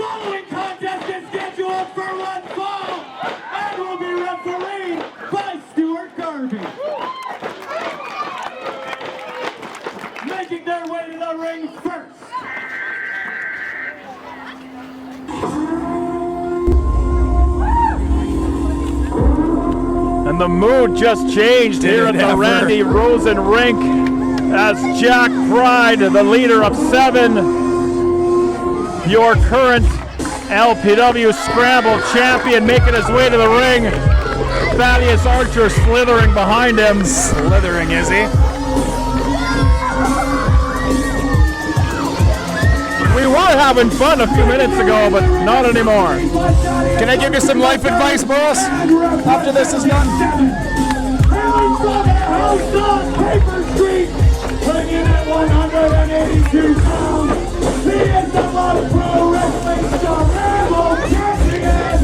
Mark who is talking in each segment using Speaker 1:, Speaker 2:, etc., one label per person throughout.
Speaker 1: following contest is scheduled for one fall and will be refereed by Stuart Garvey. Making their way to the ring first.
Speaker 2: And the mood just changed here at the Randy Rosen rink as Jack Pride, the leader of 7, your current LPW Scramble champion, making his way to the ring. Thaddeus Archer slithering behind him.
Speaker 3: Slithering, is he?
Speaker 2: We were having fun a few minutes ago, but not anymore.
Speaker 3: Can I give you some life advice, boss? After this is done?
Speaker 1: Paper Street, putting in at 182 pounds. He is the Pro Wrestling Scramble champion.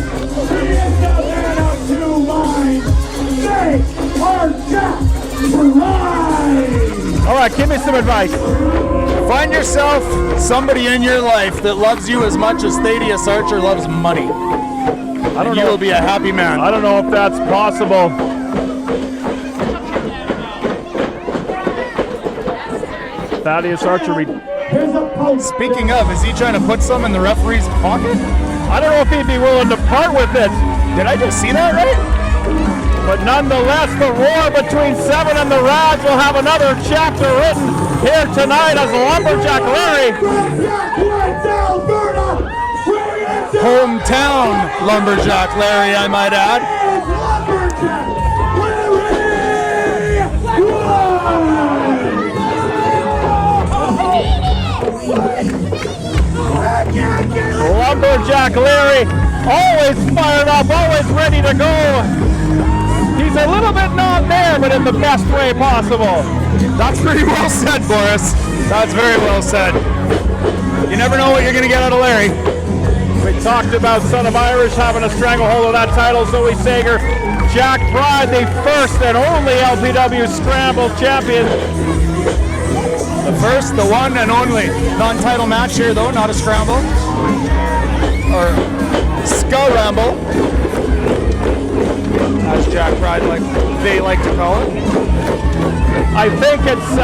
Speaker 1: He is the man of two minds. They are Jack Pride.
Speaker 2: All right, give me some advice.
Speaker 3: Find yourself somebody in your life that loves you as much as Thaddeus Archer loves money.
Speaker 2: I don't know.
Speaker 3: You will be a happy man.
Speaker 2: I don't know if that's possible. Thaddeus Archer.
Speaker 3: Speaking of, is he trying to put some in the referee's pocket?
Speaker 2: I don't know if he'd be willing to part with it.
Speaker 3: Did I just see that right?
Speaker 2: But nonetheless, the war between 7 and the Rads will have another chapter written here tonight as Lumberjack Larry.
Speaker 3: Hometown Lumberjack Larry, I might add.
Speaker 2: Lumberjack Larry, always fired up, always ready to go. He's a little bit not there, but in the best way possible.
Speaker 3: That's pretty well said, Boris. That's very well said. You never know what you're going to get out of Larry.
Speaker 2: We talked about Son of Irish having a stranglehold of that title, Zoe Sager. Jack Pride, the first and only LPW Scramble champion.
Speaker 3: The first, the one, and only non-title match here, though, not a scramble. Or skull-ramble, as Jack Pride they like to call it.
Speaker 2: I think it's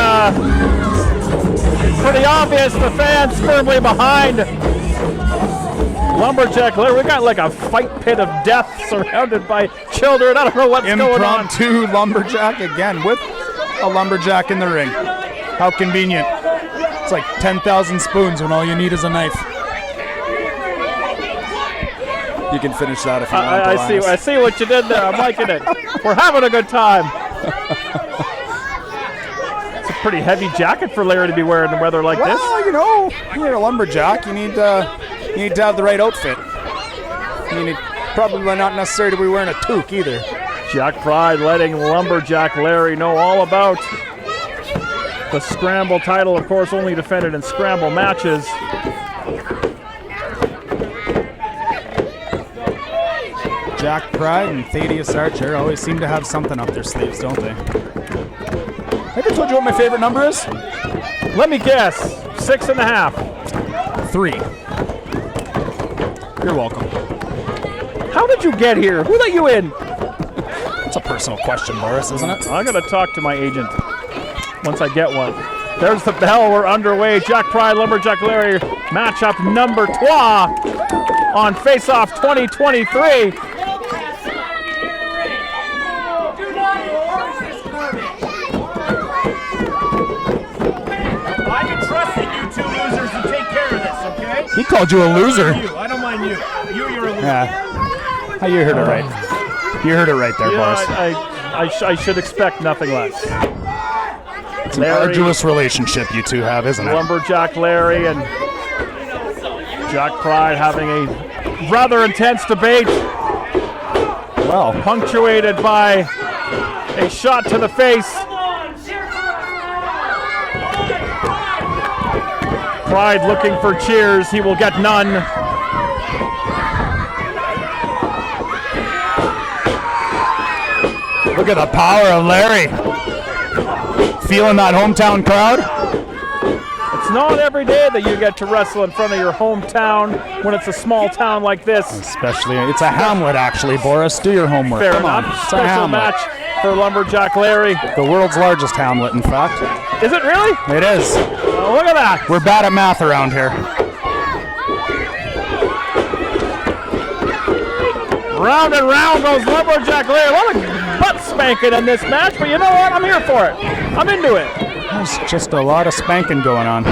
Speaker 2: pretty obvious the fans firmly behind Lumberjack Larry. We got like a fight pit of death surrounded by children. I don't know what's going on.
Speaker 3: Impromptu Lumberjack again with a lumberjack in the ring. How convenient. It's like 10,000 spoons when all you need is a knife. You can finish that if you want.
Speaker 2: I see what you did there. I'm liking it. We're having a good time. It's a pretty heavy jacket for Larry to be wearing in weather like this.
Speaker 3: Well, you know, you're a lumberjack. You need to have the right outfit. Probably not necessary to be wearing a toque either.
Speaker 2: Jack Pride letting Lumberjack Larry know all about the Scramble title, of course, only defended in Scramble matches.
Speaker 3: Jack Pride and Thaddeus Archer always seem to have something up their sleeves, don't they? Have I told you what my favorite number is?
Speaker 2: Let me guess. 6.5.
Speaker 3: 3. You're welcome.
Speaker 2: How did you get here? Who let you in?
Speaker 3: It's a personal question, Boris, isn't it?
Speaker 2: I'm going to talk to my agent once I get one. There's the bell. We're underway. Jack Pride, Lumberjack Larry, matchup number 2 on Face Off 2023.
Speaker 3: He called you a loser.
Speaker 2: I don't mind you. You're a loser.
Speaker 3: Yeah. You heard it right. You heard it right there, boss.
Speaker 2: I should expect nothing less.
Speaker 3: It's an arduous relationship you two have, isn't it?
Speaker 2: Lumberjack Larry and Jack Pride having a rather intense debate.
Speaker 3: Well,
Speaker 2: punctuated by a shot to the face. Pride looking for cheers. He will get none.
Speaker 3: Look at the power of Larry. Feeling that hometown crowd?
Speaker 2: It's not every day that you get to wrestle in front of your hometown when it's a small town like this.
Speaker 3: Especially, it's a hamlet actually, Boris. Do your homework.
Speaker 2: Fair
Speaker 3: Come
Speaker 2: enough.
Speaker 3: on. It's a
Speaker 2: Special
Speaker 3: hamlet.
Speaker 2: match for Lumberjack Larry.
Speaker 3: The world's largest hamlet, in fact.
Speaker 2: Is it really?
Speaker 3: It is.
Speaker 2: Oh, look at that.
Speaker 3: We're bad at math around here.
Speaker 2: Round and round goes Lumberjack Larry. A lot of butt spanking in this match, but you know what? I'm here for it. I'm into it.
Speaker 3: There's just a lot of spanking going on.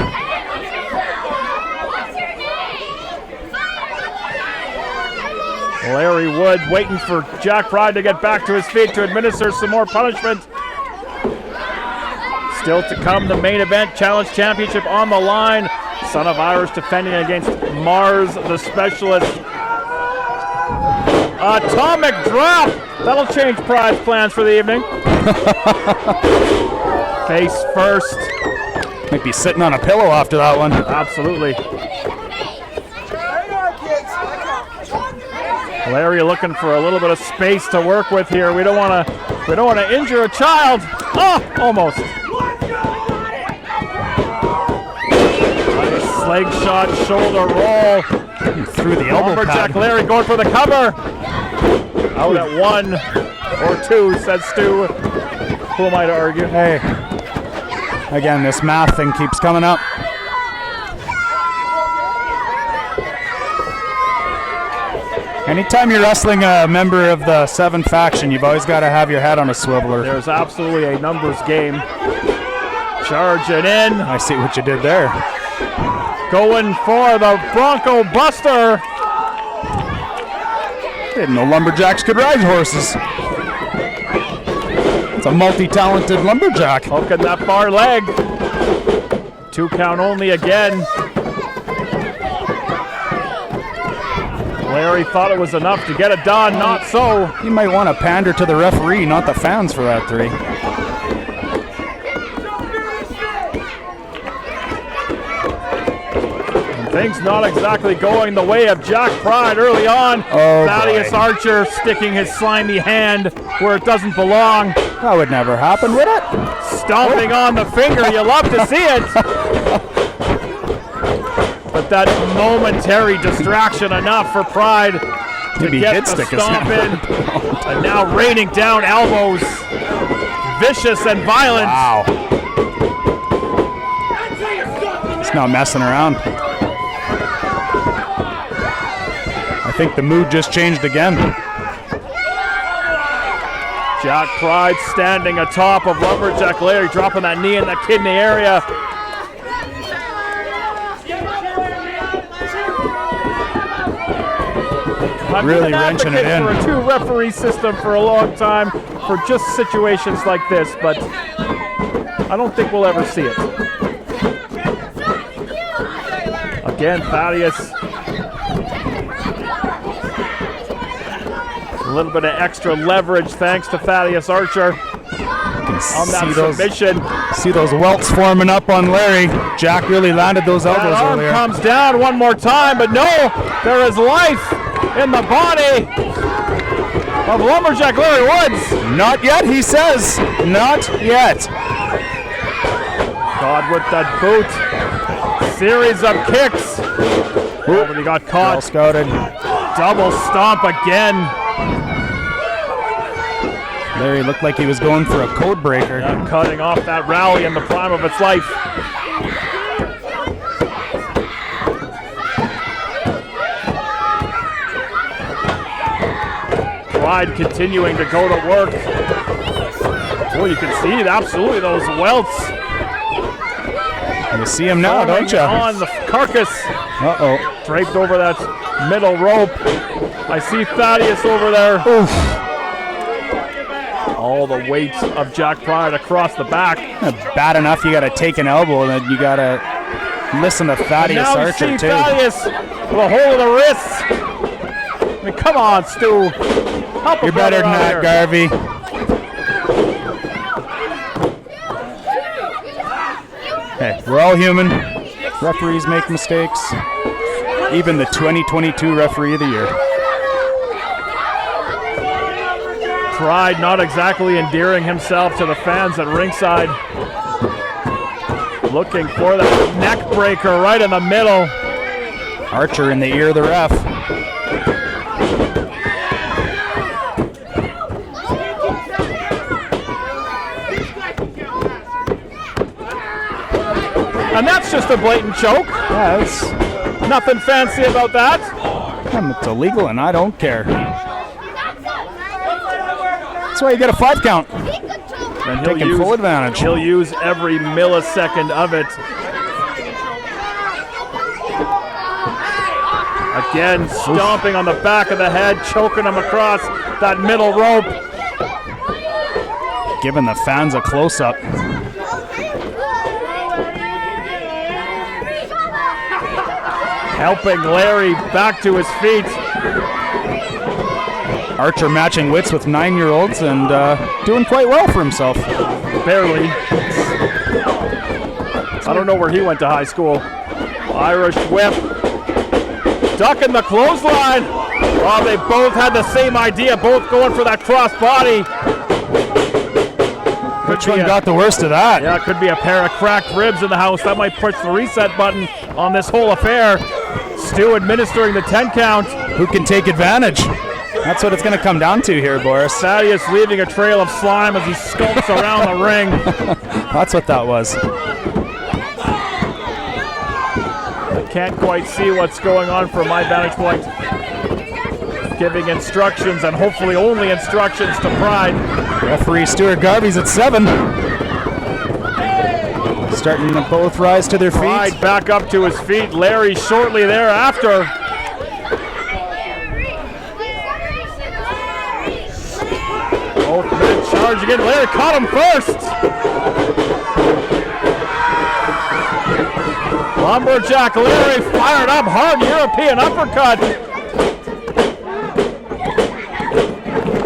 Speaker 2: Larry Wood waiting for Jack Pride to get back to his feet to administer some more punishment. Still to come, the main event challenge championship on the line. Son of Irish defending against Mars, the specialist. Atomic drop. That'll change Pride's plans for the evening. Face first.
Speaker 3: Might be sitting on a pillow after that one.
Speaker 2: Absolutely. Larry looking for a little bit of space to work with here. We don't want to injure a child. Oh, almost. Nice slingshot shoulder roll.
Speaker 3: Through the elbow
Speaker 2: Lumberjack
Speaker 3: pad.
Speaker 2: Larry going for the cover. Out at 1 or 2, says Stu. Who am I to argue?
Speaker 3: Hey, again, this math thing keeps coming up. Anytime you're wrestling a member of the 7 faction, you've always got to have your head on a swiveler.
Speaker 2: There's absolutely a numbers game. Charging in.
Speaker 3: I see what you did there.
Speaker 2: Going for the Bronco Buster.
Speaker 3: Didn't know lumberjacks could ride horses. It's a multi-talented lumberjack.
Speaker 2: Hooking that far leg. 2 count only again. Larry thought it was enough to get it done. Not so.
Speaker 3: You might want to pander to the referee, not the fans, for that 3.
Speaker 2: Things not exactly going the way of Jack Pride early on.
Speaker 3: Oh,
Speaker 2: Thaddeus
Speaker 3: boy.
Speaker 2: Archer sticking his slimy hand where it doesn't belong.
Speaker 3: That would never happen, would it?
Speaker 2: Stomping on the finger. You love to see it. But that momentary distraction enough for Pride to
Speaker 3: Maybe
Speaker 2: get
Speaker 3: did
Speaker 2: the
Speaker 3: stick his
Speaker 2: stomp
Speaker 3: hand.
Speaker 2: in. And now raining down elbows. Vicious and violent.
Speaker 3: Wow. He's not messing around. I think the mood just changed again.
Speaker 2: Jack Pride standing atop of Lumberjack Larry, dropping that knee in the kidney area. I've
Speaker 3: Really
Speaker 2: been an
Speaker 3: wrenching it
Speaker 2: advocate
Speaker 3: in.
Speaker 2: for a 2-referee system for a long time for just situations like this, but I don't think we'll ever see it. Again, Thaddeus. A little bit of extra leverage thanks to Thaddeus Archer on that submission.
Speaker 3: See those welts forming up on Larry. Jack really landed those elbows
Speaker 2: That arm
Speaker 3: earlier.
Speaker 2: comes down one more time, but no, there is life in the body of Lumberjack Larry Woods.
Speaker 3: Not yet, he says. Not yet.
Speaker 2: God with that boot. Series of kicks. Oh, but he got
Speaker 3: Well
Speaker 2: caught.
Speaker 3: scouted.
Speaker 2: Double stomp again.
Speaker 3: Larry looked like he was going for a code breaker.
Speaker 2: Yeah, cutting off that rally in the prime of its life. Pride continuing to go to work. Oh, you can see absolutely those welts.
Speaker 3: You see him now, don't you?
Speaker 2: On the carcass.
Speaker 3: Uh-oh.
Speaker 2: Draped over that middle rope. I see Thaddeus over there.
Speaker 3: Oof.
Speaker 2: All the weight of Jack Pride across the back.
Speaker 3: Bad enough you got to take an elbow, and then you got to listen to Thaddeus
Speaker 2: Now you
Speaker 3: Archer,
Speaker 2: see
Speaker 3: too.
Speaker 2: Thaddeus with a hole in the wrists. I mean, come on, Stu. Help a
Speaker 3: You're better
Speaker 2: brother
Speaker 3: than
Speaker 2: out
Speaker 3: that,
Speaker 2: here.
Speaker 3: Garvey. Hey, we're all human. Referees make mistakes. Even the 2022 Referee of the Year.
Speaker 2: Pride not exactly endearing himself to the fans at ringside. Looking for that neck breaker right in the middle.
Speaker 3: Archer in the ear of the ref.
Speaker 2: And that's just a blatant choke.
Speaker 3: Yeah, it's
Speaker 2: Nothing fancy about that.
Speaker 3: It's illegal and I don't care. That's why you get a 5 count.
Speaker 2: And
Speaker 3: Taking full advantage.
Speaker 2: He'll use every millisecond of it. Again, stomping on the back of the head, choking him across that middle rope.
Speaker 3: Giving the fans a close-up.
Speaker 2: Helping Larry back to his feet.
Speaker 3: Archer matching wits with 9-year-olds and doing quite well for himself.
Speaker 2: Barely. I don't know where he went to high school. Irish whip. Ducking the clothesline. Oh, they both had the same idea, both going for that cross body.
Speaker 3: Which one got the worst of that?
Speaker 2: Yeah, it could be a pair of cracked ribs in the house. That might push the reset button on this whole affair. Stu administering the 10 count.
Speaker 3: Who can take advantage? That's what it's going to come down to here, Boris.
Speaker 2: Thaddeus leaving a trail of slime as he skulks around the ring.
Speaker 3: That's what that was.
Speaker 2: I can't quite see what's going on from my vantage point. Giving instructions, and hopefully only instructions, to Pride.
Speaker 3: Referee Stuart Garvey's at 7. Starting to both rise to their feet.
Speaker 2: Pride back up to his feet. Larry shortly thereafter. Both men charge again. Larry caught him first. Lumberjack Larry fired up hard. European uppercut.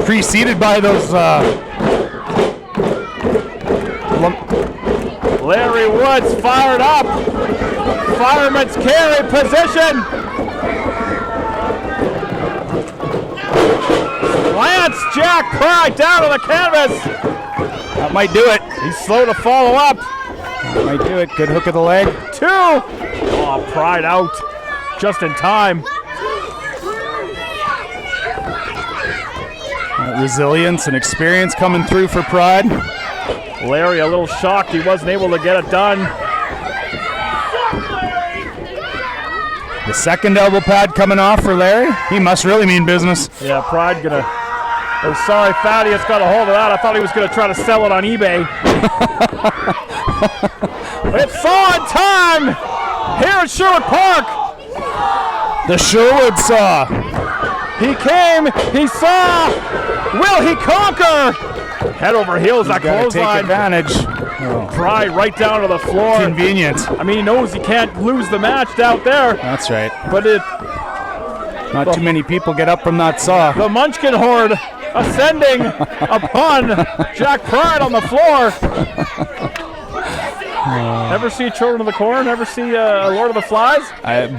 Speaker 3: Preceded by those
Speaker 2: Larry Woods fired up. Fireman's carry position. Lance Jack Pride down to the canvas.
Speaker 3: that might do it.
Speaker 2: He's slow to follow up.
Speaker 3: That might do it. Good hook of the leg.
Speaker 2: 2. Oh, Pride out just in time.
Speaker 3: Resilience and experience coming through for Pride.
Speaker 2: Larry a little shocked he wasn't able to get it done.
Speaker 3: The second elbow pad coming off for Larry. He must really mean business.
Speaker 2: Yeah, Pride gonna... Oh, sorry, Thaddeus got a hold of that. I thought he was gonna try to sell it on eBay. It's saw in time here at Sherwood Park.
Speaker 3: The Sherwood saw.
Speaker 2: He came, he saw. Will he conquer? Head over heels, that
Speaker 3: Gotta take
Speaker 2: clothesline.
Speaker 3: advantage.
Speaker 2: Pride right down to the floor.
Speaker 3: Convenient.
Speaker 2: I mean, he knows he can't lose the match out there,
Speaker 3: That's right.
Speaker 2: but it,
Speaker 3: Not too many people get up from that saw.
Speaker 2: the Munchkin horde ascending upon Jack Pride on the floor. Ever see Children of the Corn? Ever see Lord of the Flies?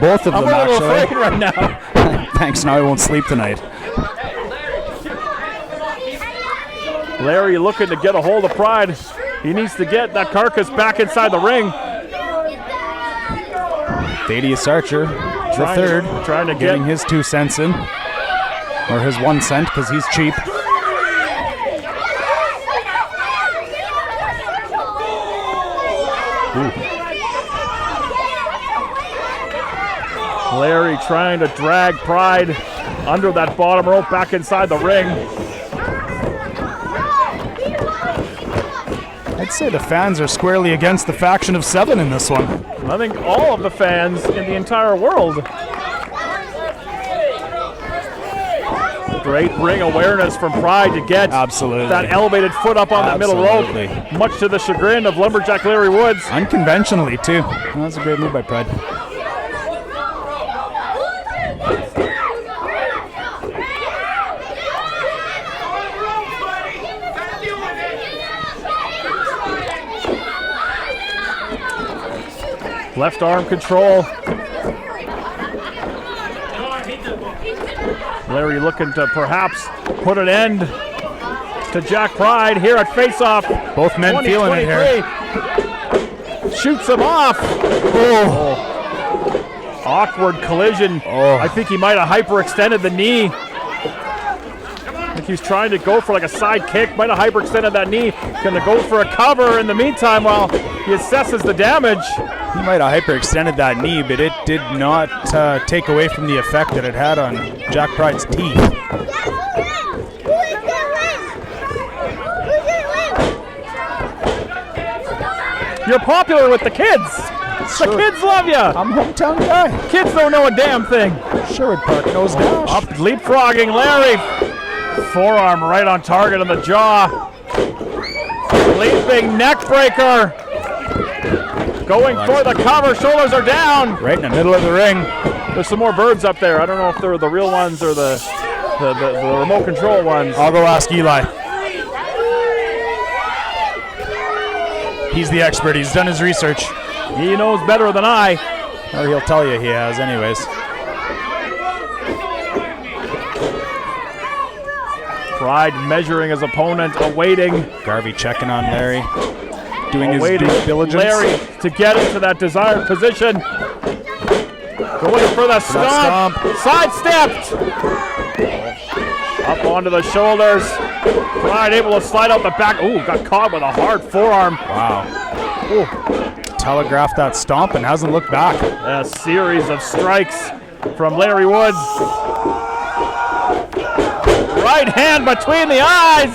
Speaker 3: Both of
Speaker 2: I'm
Speaker 3: them,
Speaker 2: a little
Speaker 3: actually.
Speaker 2: afraid right now.
Speaker 3: Thanks, now I won't sleep tonight.
Speaker 2: Larry looking to get a hold of Pride. He needs to get that carcass back inside the ring.
Speaker 3: Thaddeus Archer, the third,
Speaker 2: trying to
Speaker 3: getting
Speaker 2: get
Speaker 3: his 2 cents in. Or his 1 cent, because he's cheap.
Speaker 2: Larry trying to drag Pride under that bottom rope back inside the ring.
Speaker 3: I'd say the fans are squarely against the faction of 7 in this one.
Speaker 2: I think all of the fans in the entire world. Great ring awareness from Pride to get
Speaker 3: Absolutely.
Speaker 2: that elevated foot up on that middle
Speaker 3: Absolutely.
Speaker 2: rope, much to the chagrin of Lumberjack Larry Woods.
Speaker 3: Unconventionally, too. That was a great move by Pride.
Speaker 2: Left arm control. Larry looking to perhaps put an end to Jack Pride here at Face-Off.
Speaker 3: Both men feeling it here.
Speaker 2: shoots him off. Oh. Awkward collision.
Speaker 3: Oh.
Speaker 2: I think he might have hyperextended the knee. I think he was trying to go for like a side kick. Might have hyperextended that knee. Gonna go for a cover in the meantime while he assesses the damage.
Speaker 3: He might have hyperextended that knee, but it did not take away from the effect that it had on Jack Pride's teeth.
Speaker 2: You're popular with the kids.
Speaker 3: Sure.
Speaker 2: The kids love you.
Speaker 3: I'm a hometown guy.
Speaker 2: Kids don't know a damn thing.
Speaker 3: Sherwood Park knows dash.
Speaker 2: Up leapfrogging Larry. Forearm right on target on the jaw. Leaping neck breaker. Going for the cover. Shoulders are down.
Speaker 3: Right in the middle of the ring.
Speaker 2: There's some more birds up there. I don't know if they're the real ones or the remote control ones.
Speaker 3: I'll go ask Eli. He's the expert. He's done his research.
Speaker 2: He knows better than I.
Speaker 3: Or he'll tell you he has anyways.
Speaker 2: Pride measuring his opponent, awaiting.
Speaker 3: Garvey checking on Larry. Doing his
Speaker 2: Awaiting
Speaker 3: due diligence.
Speaker 2: Larry to get into that desired position. Going for the stomp. Sidestepped. Up onto the shoulders. Pride able to slide out the back. Ooh, got caught with a hard forearm.
Speaker 3: Wow.
Speaker 2: Ooh.
Speaker 3: Telegraphed that stomp and hasn't looked back.
Speaker 2: A series of strikes from Larry Woods. Right hand between the eyes.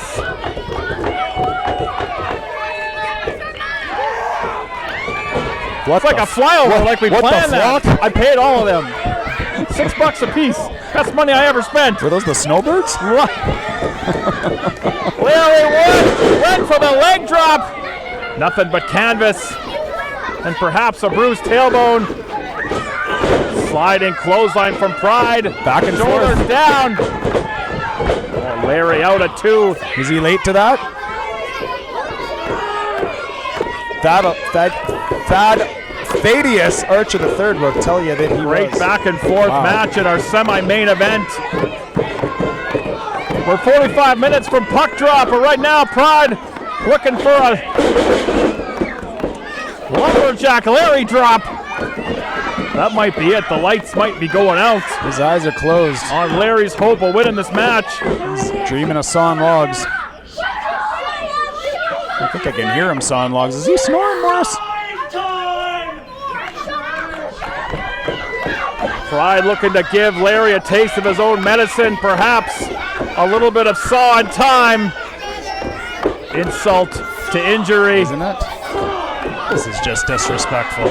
Speaker 2: It's like a flyover, like we planned that. I paid all of them. $6 a piece. Best money I ever spent.
Speaker 3: Were those the snowbirds?
Speaker 2: Larry Woods went for the leg drop. Nothing but canvas. And perhaps a bruised tailbone. Sliding clothesline from Pride.
Speaker 3: Back and
Speaker 2: Shoulders
Speaker 3: forth.
Speaker 2: down. Oh, Larry out at 2.
Speaker 3: Is he late to that? Thaddeus Archer III will tell you that he
Speaker 2: Great
Speaker 3: was.
Speaker 2: back and forth match in our semi-main event. We're 45 minutes from puck drop, but right now Pride looking for a Lumberjack Larry drop. That might be it. The lights might be going out.
Speaker 3: His eyes are closed.
Speaker 2: On Larry's hope of winning this match.
Speaker 3: He's dreaming of sawing logs. I think I can hear him sawing logs. Is he snoring, Morris?
Speaker 2: Pride looking to give Larry a taste of his own medicine, perhaps a little bit of saw in time. Insult to injury.
Speaker 3: Isn't it? This is just disrespectful.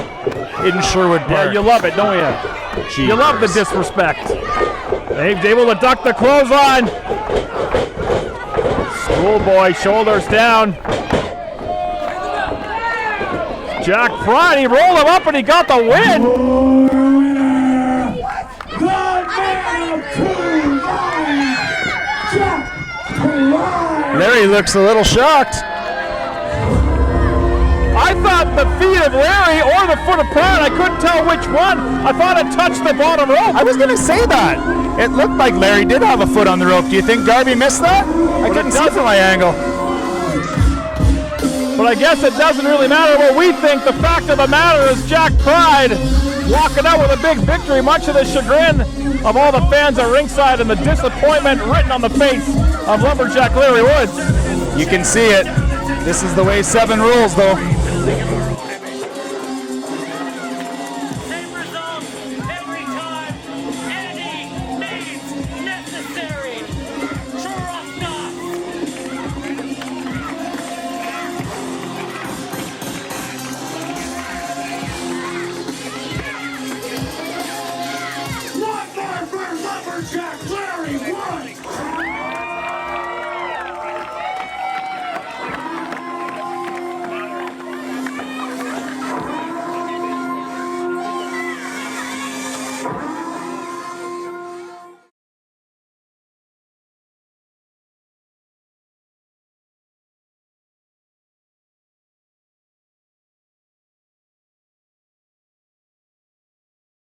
Speaker 3: In Sherwood Park.
Speaker 2: Yeah, you love it, don't you?
Speaker 3: Jeepers.
Speaker 2: You love the disrespect. They've able to duck the clothesline. Schoolboy, shoulders down. Jack Pride, he rolled him up and he got the win.
Speaker 3: Larry looks a little shocked.
Speaker 2: I thought the feet of Larry or the foot of Pride, I couldn't tell which one. I thought it touched the bottom rope.
Speaker 3: I was going to say that. It looked like Larry did have a foot on the rope. Do you think Garvey missed that? I couldn't see it from my angle.
Speaker 2: But I guess it doesn't really matter what we think. The fact of the matter is Jack Pride walking out with a big victory, much to the chagrin of all the fans at ringside and the disappointment written on the face of Lumberjack Larry Woods.
Speaker 3: You can see it. This is the way 7 rules, though.